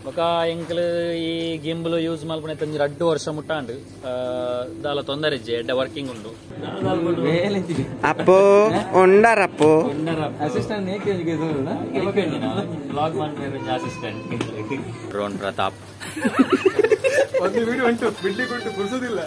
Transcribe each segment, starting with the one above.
ఒక ఎంకలు ఈ గింబులు యూజ్ మల్పనైతే 2 ವರ್ಷ ముట్టాండు దాల తొందరజ్జే ఎడ్డ వర్కింగ్ ఉండు అప్పో ఉండారప్పో assistant blog monitor assistant drone Pratap ಒಂದು ವಿಡಿಯೋ ಉಂಟು ಬಿಡ್ಲಿಕ್ಕೆ ಉಂಟು ಪುರ್ಸೋದಿಲ್ಲ.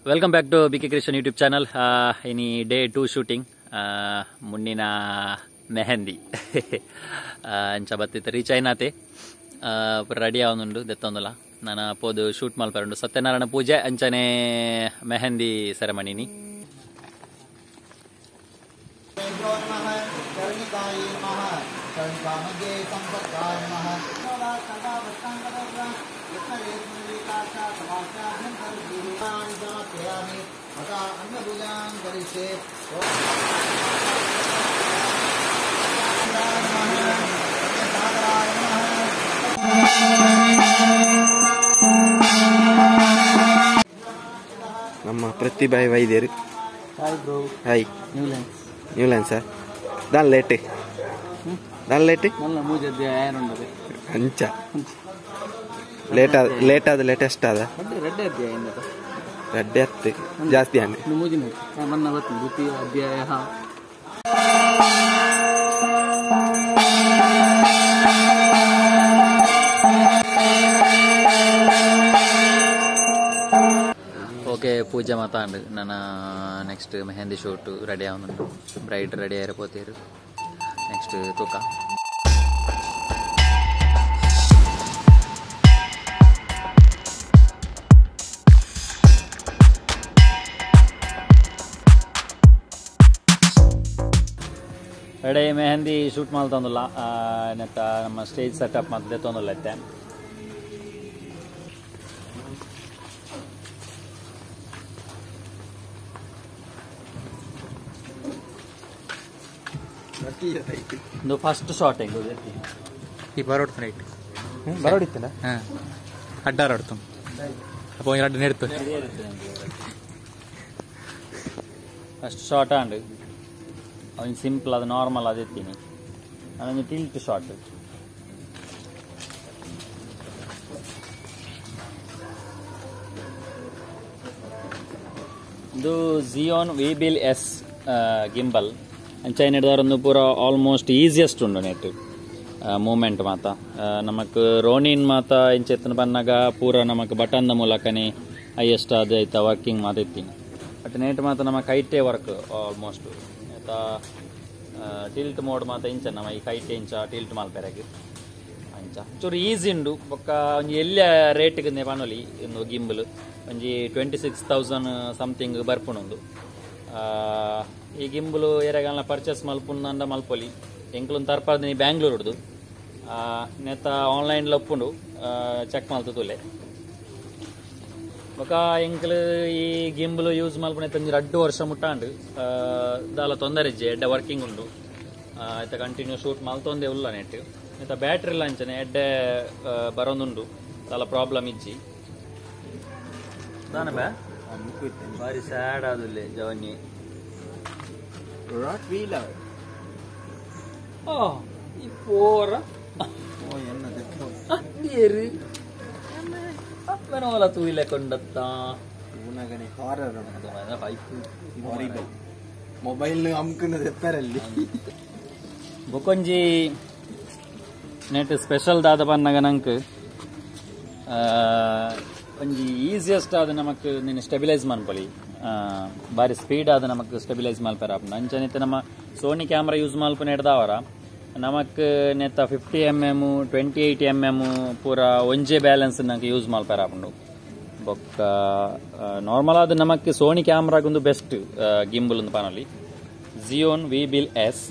Welcome back to BK creation YouTube channel. ಇನಿ ಡೇ 2 ಶೂಟಿಂಗ್ ಮುಂದಿನ ಮೆಹಂದಿ ಅಂಚ ಬತ್ತಿತ್ತು ರೀಚ್ ಆಯ್ನಾತೆ ರೆಡಿ ಆವನುಂಡು ದೆತ್ತೊಂದುಲ ನಾನು ಪೋದು ಶೂಟ್ ಮಲ್ಪರುಂಡು ಸತ್ಯನಾರಾಯಣ ಪೂಜೆ ಅಂಚನೆ ಮೆಹಂದಿ ಸೆರೆಮನಿನಿ. ನಮ್ಮ ಪ್ರತಿಭಾಯ್ ವೈದ್ಯರು. ಹಾಯ್ ನ್ಯೂ ಲೈನ್ ಸರ್ దాని లేట్ ಅಂಚ ಲೇಟ್ ಆದ ಲೇಟೆಸ್ಟ್ ಆದ ರೆಡ್ಡಿ ಹತ್ತು ಜಾಸ್ತಿ ಆನೆ ఓకే పూజ మాతా అండి ನನ್ನ నెక్స్ట్ మెహందీ షూట్ రెడీ అవునుండు బ్రైడ్ రెడీ అయిపోతారు. నెక్స్ట్ తూక ರೆಡಿ ಮೆಹಂದಿ ಶೂಟ್ ಮಾಡ್ತಂದಿಲ್ಲ ನೆತ್ತ ನಮ್ಮ ಸ್ಟೇಜ್ ಸೆಟಪ್ ಮತ್ತೆ ತೊಂದಿಲ್ಲ ಐತೆ. ಇದು ಫಸ್ಟ್ ಶಾಟ್ ಹೆಂಗ್ ಈ ಬರೋಡ್ತಾನೆ ಬರೋಡಿತ್ತಲ್ಲ ಅಡ್ಡಾರಾಡ್ತು ಅಪ್ಪ ಎರಡು ನೆಡ್ತು ಫಸ್ಟ್ ಶಾಟ್ ಅಂಡ್ ಅವನ್ ಸಿಂಪಲ್ ಅದು ನಾರ್ಮಲ್ ಅದು ಎತ್ತೀನಿ ಅದೊಂದು ಟಿಲ್ಟ್ ಶಾಟ್. ಇದು ಜಿಯೋನ್ ವಿಬಿಲ್ ಎಸ್ ಗಿಂಬಲ್ ಅಂಚೈನ ಹಿಡ್ದವ್ರೊಂದು ಪೂರ ಆಲ್ಮೋಸ್ಟ್ ಈಸಿಯೆಸ್ಟ್ ಉಂಡು ನೆಟ್ ಮೂಮೆಂಟ್ ಮಾತ ನಮಕ್ ರೋನಿನ್ ಮಾತ ಇಂಚೆತ್ತನ ಬನ್ನಾಗ ಪೂರ ನಮಕ್ ಬಟನ್ ಮೂಲಕನೇ ಹೈಯೆಸ್ಟ್ ಅದು ಆಯ್ತಾ ವರ್ಕಿಂಗ್ ಮಾತ ಇತ್ತೀನಿ ಬಟ್ ನೆಟ್ ಮಾತ ನಮ್ಮ ಕೈಟೇ ವರ್ಕ್ ಆಲ್ಮೋಸ್ಟ್ ಆಯ್ತಾ ಟಿಲ್ಟ್ ಮೋಡ್ ಮಾತ ಇಂಚ ನಮ್ಮ ಈ ಕೈಟೆ ಇಂಚ ಟಿಲ್ಟ್ ಮಾಲ್ಪೆರಗೆ ಅಂಚ ಚೂರು ಈಸಿ ಉಂಡು ಬೊಕ್ಕ ಒಂಜಿ ಎಲ್ಲ ರೇಟ್ಗೆ ಪನೊಲಿ ಒಂದು ಗಿಂಬಲ್ ಒಂಜಿ 26,000 ಸಮಥಿಂಗ್ ಬರ್ಪುಣೊಂದು. ಈ ಗಿಂಬುಲು ಎರೆಗಾಲ ಪರ್ಚೇಸ್ ಮಲ್ಪುಂದ ಮಲ್ಪೊಲಿ ಎಂಕ್ಲೊಂದು ತರ್ಪಾರ್ದು ಬ್ಯಾಂಗ್ಳೂರ್ದು ನೆತ್ತ ಆನ್ಲೈನ್ ಒಪ್ಪುಂಡು ಚೆಕ್ ಮಲ್ತು ತುಲೆ ఒక ಎಂಕ್ಲು ಈ ಗಿಂಬುಲು ಯೂಸ್ ಮಲ್ಪನೈತೆ 2 ವರ್ಷ ಮುಟ್ಟಾಂಡು ದಾಲ ತೊಂದರೆಜ್ಜೆ ಎಡ್ಡೆ ವರ್ಕಿಂಗ್ ಉಂಡು ಆಯ್ತ ಕಂಟಿನ್ಯೂ ಶೂಟ್ ಮಲ್ತೊಂದೇ ಉಲ್ಲ ನೆಟ್ ಆಯ್ತ ಬ್ಯಾಟ್ರಿ ಇಲ್ಲ ಅಂಚನೆ ಎಡ್ಡೆ ಬರೋದುಂಡು ದಾಲ ಪ್ರಾಬ್ಲಮ್ ಇಜ್ಜಿ ತಾನೆ ಬಾ ಬಾರಿ ಸ್ಯಾಡ್ ಆದುಲ್ಲೆ ಜವನಿ ರಾಟ್ ವೀಲರ್ ಈ ಪೋರ ಏರಿ ಅಪ್ಪನೋಲ ತೂಯಿಲೆ ಕೊಂಡತ್ತ ಊನಗನೆ ಹಾರರ್ ಮೊಬೈಲ್ ಅಮ್ಕನ ತೆಪ್ಪರಲ್ಲಿ ಬೊಕೊಂಜಿ ನೆಟ್ ಸ್ಪೆಷಲ್ ದಾದ ಬನ್ನಗ ನಂಕ್ ಒಂಜಿ ಈಸಿಯೆಸ್ಟ್ ಆದ ನಮಕ್ ನೀನು ಸ್ಟೆಬಿಲೈಸ್ ಮನ್ಪೊಲಿ ಬಾರಿ ಸ್ಪೀಡ್ ಆದ ನಮಕ್ ಸ್ಟೆಬಿಲೈಸ್ ಮಲ್ಪರ ಅಂಚನಿತ್ತೆ ನಮ್ಮ ಸೋನಿ ಕ್ಯಾಮ್ರಾ ಯೂಸ್ ಮಲ್ಪನ ಹಿಡ್ದವರ ನಮಕ್ ನೆತ್ತ 50mm 28mm ಪೂರ ಒಂಜೆ ಬ್ಯಾಲೆನ್ಸ್ ನಂಗೆ ಯೂಸ್ ಮಲ್ಪರ ಆಪುಂಡು ಬೊಕ್ಕ ನಾರ್ಮಲ್ ಆದ ನಮಕ್ ಸೋನಿ ಕ್ಯಾಮ್ರಾಗೊಂದು ಬೆಸ್ಟ್ ಗಿಂಬಲ್ ಒಂದು ಪಾನಲ್ಲಿ Juan ವಿಬಿಲ್ S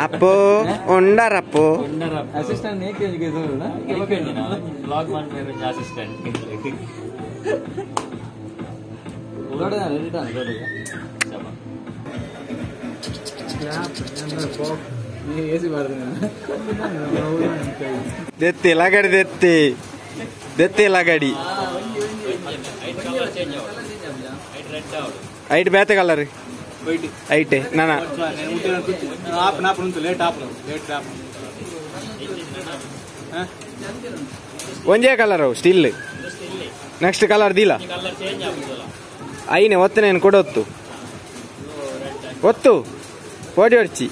Appu ಉಂಡಾರಪ್ಪು assistant blog ಮಾಡ್ತಾರೆ ಅಸಿಸ್ಟೆಂಟ್ ದೆತ್ತಿ ಲಗಡಿ ದೆತ್ತಿ ಲಗಡಿ ಐಟ್ ಬೇತೆ ಕಲರ್ ಐಟೆ ನಾನಾ ಒಂದೇ ಕಲರ್ ಅವು ಸ್ಟಿಲ್ ನೆಕ್ಸ್ಟ್ ಕಲರ್ ದಿಲ್ಲ ಐನೆ ಒತ್ತು నేను ಕೊಡೊತ್ತು ಒತ್ತು ಓಡಿ ಹೊಡ್ಚಿ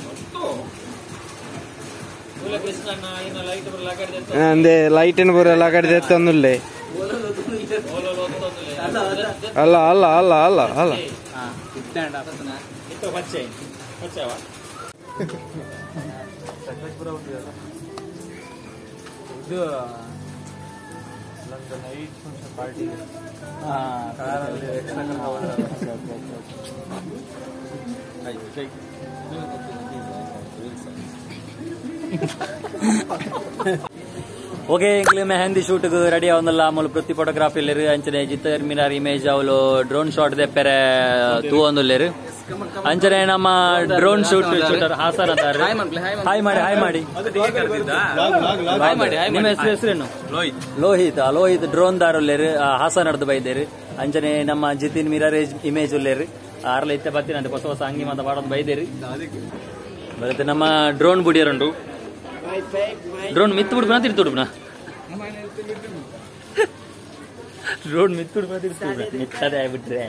ಅಂದೆ ಲೈಟಿನ ಬರ ಲಗಡಿ ತೆತ್ತೊಂದುಲ್ಲೆ ಅಲ್ಲ ಅಲ್ಲ ಅಲ್ಲ ಅಲ್ಲ ಅಲ್ಲ ಇದು ನೈಟ್ ಫಂಕ್ಷನ್ ಪಾರ್ಟಿ ಓಕೆ ಇಂಗ್ಲಿ ಮೆಹಂದಿ ಶೂಟ್ ರೆಡಿ ಆವಲ್ಲ ಆಮೇಲೆ ಪ್ರತಿ ಫೋಟೋಗ್ರಾಫಿ ಇಲ್ಲರಿ ಅಂಚನೆ ಜಿತ್ತರ್ ಮಿನಾರ್ ಇಮೇಜ್ ಅವಳು ಡ್ರೋನ್ ಶಾಟ್ ದೆಪ್ಪರೆ ತೂ ಒಂದುಲ್ಲೇರು ಅಂಚನೆ ನಮ್ಮ ಡ್ರೋನ್ ಶೂಟರ್ ಹಾಸನ್ ಅಂತಾರೆ ಹಾಯ್ ಮಾಡಿ ನಿಮ್ಮ ಹೆಸರೇನು ಲೋಹಿತ್ ಡ್ರೋನ್ ದಾರುಲ್ಲೇರು ಹಾಸನ್ ನಡ್ದು ಬೈದೇರು ಅಂಚನೆ ನಮ್ಮ ಜಿತಿನ್ ಮಿರಾರ್ ಇಮೇಜ್ ಉಲ್ಲೇರು ಆರ್ಲ ಇತ್ತೆ ಬತ್ತೀನಿ ಅಂತ ಹೊಸ ಅಂಗಿ ಮಾತ ಮಾಡೋದು ಬೈದೇರಿ ಬರುತ್ತೆ ನಮ್ಮ ಡ್ರೋನ್ ಬುಡಿಯರುಂಡು ಡ್ರೋನ್ ಮಿತ್ತು ಬಿಡ್ಬನ ತಿರ್ತು ಡ್ರೋನ್ ಮಿತ್ತು ಮಿತ್ತದೇ ಆಗ್ಬಿಟ್ರೆ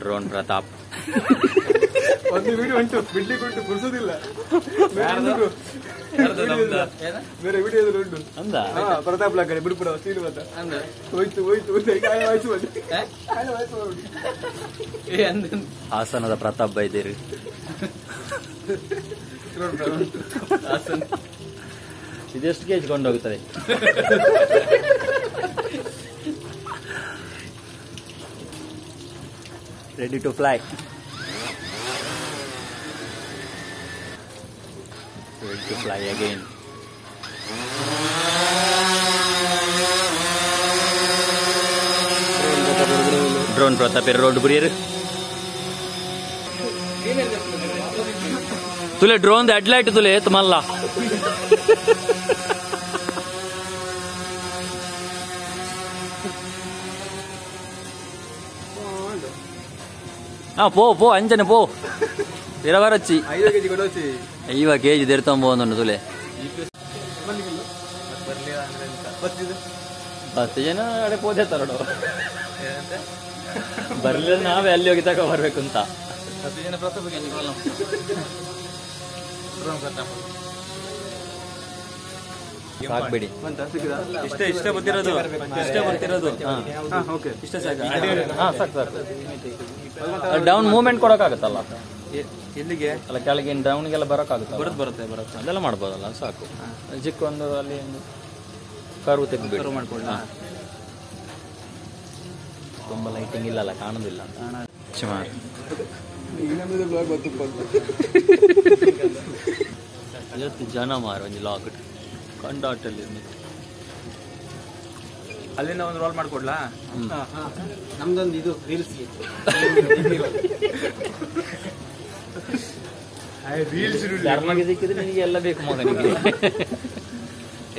ಡ್ರೋನ್ ಪ್ರತಾಪ್ ಒಂದು ವಿಡಿಯೋ ಉಂಟು ಬಿಡ್ಲಿಕ್ಕೆ ಉಂಟು ಕುರ್ಸೋದಿಲ್ಲ ಬೇರೆ ವಿಡಿಯೋ ಉಂಟು ಅಂದ ಪ್ರತಾಪ್ ಲಾಕಡೆ ಬಿಡ್ಬಿಡ ಸೀನು ಬಂದ ಹೋಯ್ತು ಹಾಸನದ ಪ್ರತಾಪ್ ಬೈದೇರಿ ಇದೆಷ್ಟು ಕೆಜಿ ಕೊಂಡೋಗುತ್ತದೆ ready to fly again drone Pratap road ಬುರಿಯರು तुले ड्रोन हेडलाइट तुले तुम्हाला ಪೋ ಅಂಜನೆ ಪೋ ಇರವರಚ್ಚಿ 5 kg ಕೊಡೋಚಿ 5 kg ತೆರ್ತಂಬೋಂದು ತುಲೆ 10 ಜನ ಅಡೆ ಪೋದೆ ತರಡು ಬರ್ಲಿಲ್ಲ ನಾವೇ ಅಲ್ಲಿ ಹೋಗಿ ತಗೋ ಬರ್ಬೇಕು ಅಂತ 10 ಜನ ಪ್ರತಾಪ್ಗೆ ಸಾಕ್ಬಿಡಿ ಇಷ್ಟೇ ಬರ್ತಿರೋದು ಇಷ್ಟೇ ಸಾಕು ಡೌನ್ ಮೂವ್ಮೆಂಟ್ ಕೊಡೋಕ್ಕಾಗತ್ತಲ್ಲ ಎಲ್ಲಿಗೆ ಅಲ್ಲ ಕೆಳಗೆ ಡೌನ್ಗೆಲ್ಲ ಬರೋಕ್ಕಾಗುತ್ತೆ ಬರುತ್ತೆ ಅದೆಲ್ಲ ಮಾಡ್ಬೋದಲ್ಲ ಸಾಕು ಚಿಕ್ಕ ಒಂದು ಅಲ್ಲಿ ಒಂದು ಕರ್ವ್ ತೆಗೆದು ಮಾಡ್ಕೊಳ್ಳಿ ತುಂಬ ಲೈಟಿಂಗ್ ಇಲ್ಲಲ್ಲ ಕಾಣೋದಿಲ್ಲ ಸುಮಾರು ಇವತ್ತು ಜನ ಮಾರು ಒಂದು ಲಾಕ್ ಕಂಡಾಟಲ್ಲಿ ಅಲ್ಲಿಂದ ಒಂದು ರೋಲ್ ಮಾಡ್ಕೊಡ್ಲಾ ನಮ್ದೊಂದು ಇದು ರೀಲ್ಸ್ ಧರ್ಮಗೆ ಸಿಕ್ಕಿದ್ರೆ ನಿನಗೆ ಎಲ್ಲ ಬೇಕು ಮಗನಿಗೆ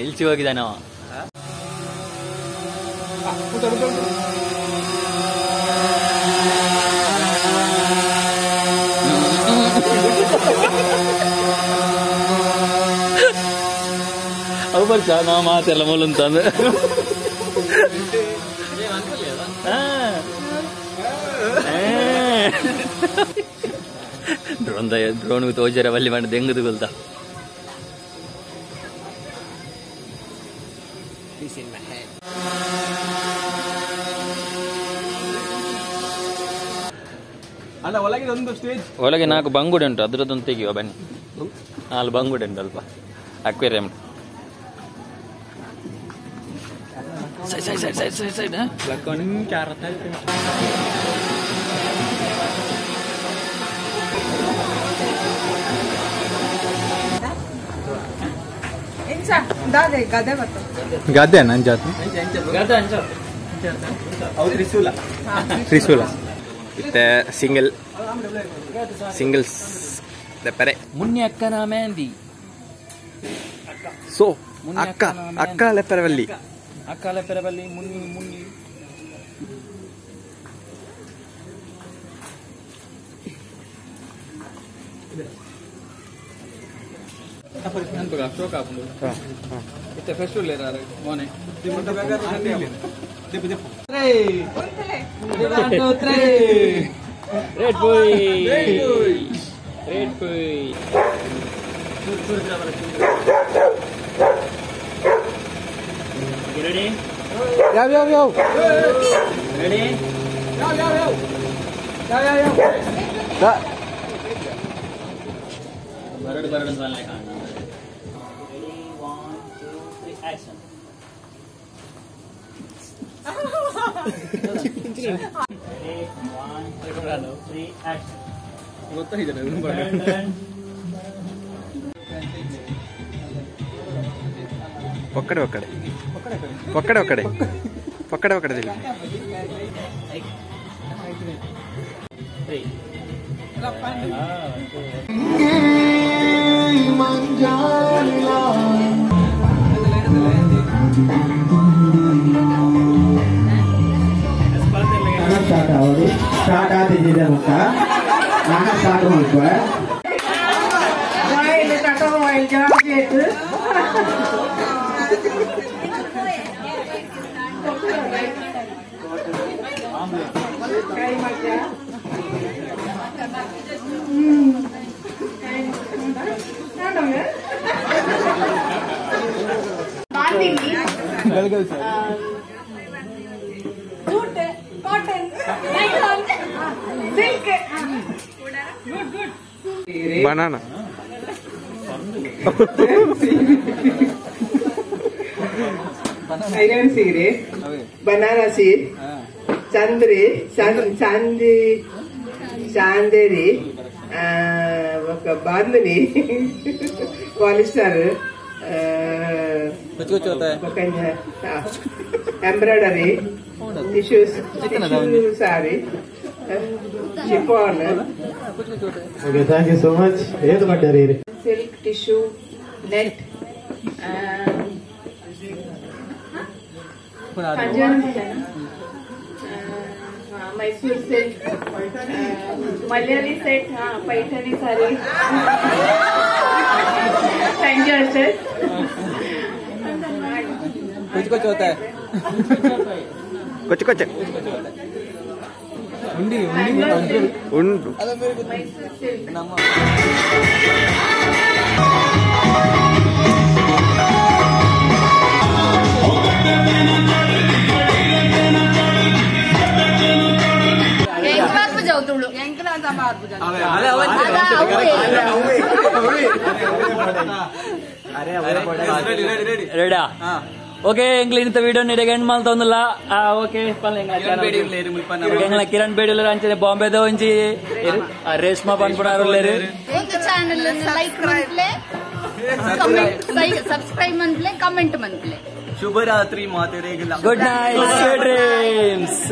ಎಲ್ಚಿ ಹೋಗಿದ್ದಾನೆ ಅವ ಅವು ಬರ್ತಾ ನಾ ಮಾತೆಲ್ಲ ಮೂಲಂತಂದು ಡ್ರೋನ್ ತೋಜರ ಬಲ್ಲಿ ಮಾಡಿ ದೆಂಗದು ಗೊಲ್ತಾ ಅಲ್ಲ ಒಳಗೆ ಒಂದು ಸ್ಟೇಜ್ ಒಳಗೆ 4 ಬಂಗುಡೆ ಉಂಟು ಅದ್ರದ್ದೊಂದು ತೆಗಿಯುವ ಬನ್ನಿ 4 ಬಂಗುಡೆ ಉಂಟು ಅಲ್ಪ ಅಕ್ವೇರಿಯಂ ಸೈಡ್ ಗದ್ದೆ ನನ್ನ ಜಾತಿ ತ್ರಿಶೂಲ ಮತ್ತೆ ಸಿಂಗಲ್ಸ್ ಪೆರೆ ಮುನ್ನಿ ಅಕ್ಕನ ಮೆಹಂದಿ ಸೊ ಅಕ್ಕ ಲೆಪ್ಪರವಲ್ಲಿ ಅಕ್ಕಾಲ ಪೆರಬಲ್ಲಿ ಮುನ್ನಿ ಫೆಸ್ಟಿವಲ್ ಮೊನ್ನೆ ರೆಡ್ ಬಾಯ್ ರೆಡಿ ಯಾವ ರೆಡಿ ಬರಡು ಸಾಲನೆ ಕಾಣ ರೆಡಿ 1 2 3 ಆಕ್ಷನ್ ಒಕ್ಕಡೆ ಸ್ಟಾರ್ಟ್ ಆಗ್ತಿದ್ದಿದೆ ಮುಖ ನಾನು ಸ್ಟಾರ್ಟ್ ಮಾಡ್ಕೊ ಬನಾನಾ ಐರನ್ ಸೀರೆ ಬನಾರಸಿ చాందేరి ఒక బాందని పాలిస్టర్ ఒక embroidery tissue sorry chiffon thank you so much ఏది పడ్డారు silk tissue net Mysore set Malayali set हाँ पैठणी साड़ी पंजाब सेट कुछ होता है कुछ उंडू मैसूर सिल्क ರೆಡಾ ಓಕೆ ಎಂಗ್ಲಿ ಇಂತ ವಿಡಿಯೋ ನಿಮಗೆ ಎಂಡ್ ಮಾಡ್ತಾ ಒಂದಲ್ಲ ಓಕೆ ಕಿರಣ್ ಬೇಡಿಲ್ಲ ಅಂಚನೆ ಬಾಂಬೆದ ಒಂಜಿ ರೇಷ್ಮಾ ಪನ್ಪುಣಾರು ಚಾನಲ್ ಲೈಕ್ ಮನ್ಪ್ಲೆ ಸಬ್ಸ್ಕ್ರೈಬ್ ಮನ್ಪ್ಲೆ ಕಮೆಂಟ್ ಮನ್ಪ್ಲೆ ಶುಭರಾತ್ರಿ ಮಾತೆರೆಗಿಲ್ಲ ಗುಡ್ ನೈಟ್ ಡ್ರೀಮ್ಸ್